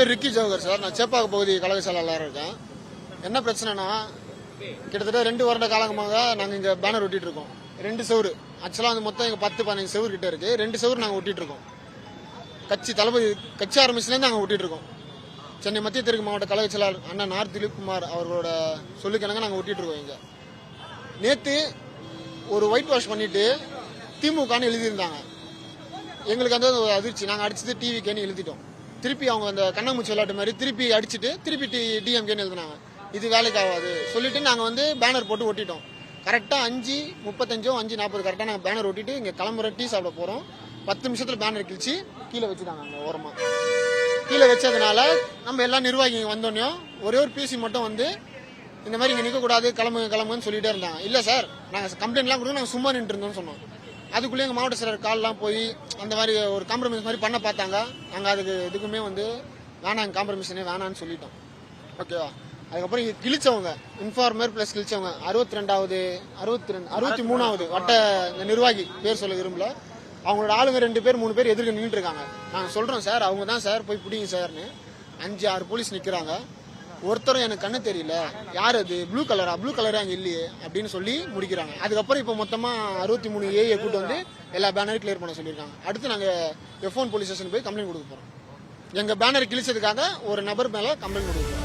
பேர் Ricky Jawahar sir. நான் சேப்பாக்க பகுதி கழக செயலாளராக இருக்கேன். என்ன பிரச்சனைனா, கிட்டத்தட்ட 2 வருட காலமாக நாங்கள் இங்கே பேனர் ஒட்டிட்டு இருக்கோம். 2 செவரு ஆக்சுவலாக வந்து மொத்தம் எங்கள் 10-15 செவரு கிட்ட இருக்கு. 2 செவரு நாங்கள் ஒட்டிட்டு இருக்கோம். தளபதி கட்சி ஆரம்பிச்சுலேருந்து நாங்கள் ஒட்டிட்டு இருக்கோம். சென்னை மத்திய தெற்கு மாவட்ட கழக செயலாளர் அண்ணன் ஆர் திலீப்குமார் அவர்களோட சொல்லுக்கிணங்க நாங்கள் ஒட்டிட்டு இருக்கோம். இங்கே நேற்று ஒரு ஒயிட் வாஷ் பண்ணிட்டு திமுகன்னு எழுதியிருந்தாங்க. எங்களுக்கு அந்த ஒரு அதிர்ச்சி. நாங்கள் அடிச்சது டிவிகேன்னு எழுதிட்டோம். திருப்பி அவங்க அந்த கண்ணாமூச்சி விளையாட்டு மாதிரி திருப்பி அடிச்சுட்டு திருப்பி டிஎம்கேன்னு எழுதினாங்க. இது வேலைக்கு ஆகாது சொல்லிட்டு நாங்கள் வந்து பேனர் போட்டு ஒட்டிட்டோம். கரெக்டாக 5:35 5:40 கரெக்டாக நாங்கள் பேனர் ஒட்டிட்டு இங்கே கிளம்புற டீ சாப்பிட போகிறோம். 10 நிமிஷத்தில் பேனர் கிழிச்சு கீழே வச்சுட்டாங்க. அங்கே ஓரமாக கீழே வச்சதுனால நம்ம எல்லா நிர்வாகிங்க வந்தோடனே ஒரே ஒரு பிசி மட்டும் வந்து இந்த மாதிரி இங்கே நிற்கக்கூடாது, கிளம்புன்னு சொல்லிட்டே இருந்தாங்க. இல்லை சார், நாங்கள் கம்ப்ளைண்ட்லாம் கொடுத்து நாங்கள் சும்மா நின்று இருந்தோம்னு சொன்னோம். அதுக்குள்ளே எங்கள் மாவட்ட செயலர் கால்லாம் போய் அந்த மாதிரி ஒரு காம்ப்ரமைஸ் மாதிரி பண்ண பார்த்தாங்க. நாங்கள் அதுக்கு எதுக்குமே வந்து வேணாம், காம்ப்ரமைஷனே வேணான்னு சொல்லிட்டோம். ஓகேவா? அதுக்கப்புறம் இங்கே கிழிச்சவங்க இன்ஃபார்மர் ப்ளஸ் கிழிச்சவங்க 63வது வட்ட நிர்வாகி பேர் சொல்ல விரும்பல. அவங்களோட ஆளுங்க 2 பேர் 3 பேர் எதிர்க்க நின்றுட்டு இருக்காங்க. நாங்கள் சொல்கிறோம் சார், அவங்க தான் சார், போய் பிடிங்க சார்னு. 5-6 போலீஸ் நிற்கிறாங்க. ஒருத்தரும் எனக்கு கண்ணு தெரியல, யார் அது, ப்ளூ கலரா அங்கே இல்லையே அப்படின்னு சொல்லி முடிக்கிறாங்க. அதுக்கப்புறம் இப்போ மொத்தமாக 63 ஏஏ கூட்டு வந்து எல்லா பேனரும் கிளியர் பண்ண சொல்லியிருக்காங்க. அடுத்து நாங்கள் F1 போலீஸ் ஸ்டேஷன் போய் கம்ப்ளைண்ட் கொடுக்க போகிறோம். எங்கள் பேனர் கிழிச்சதுக்காக ஒரு நபர் மேலே கம்ப்ளைண்ட் கொடுக்க போகிறோம்.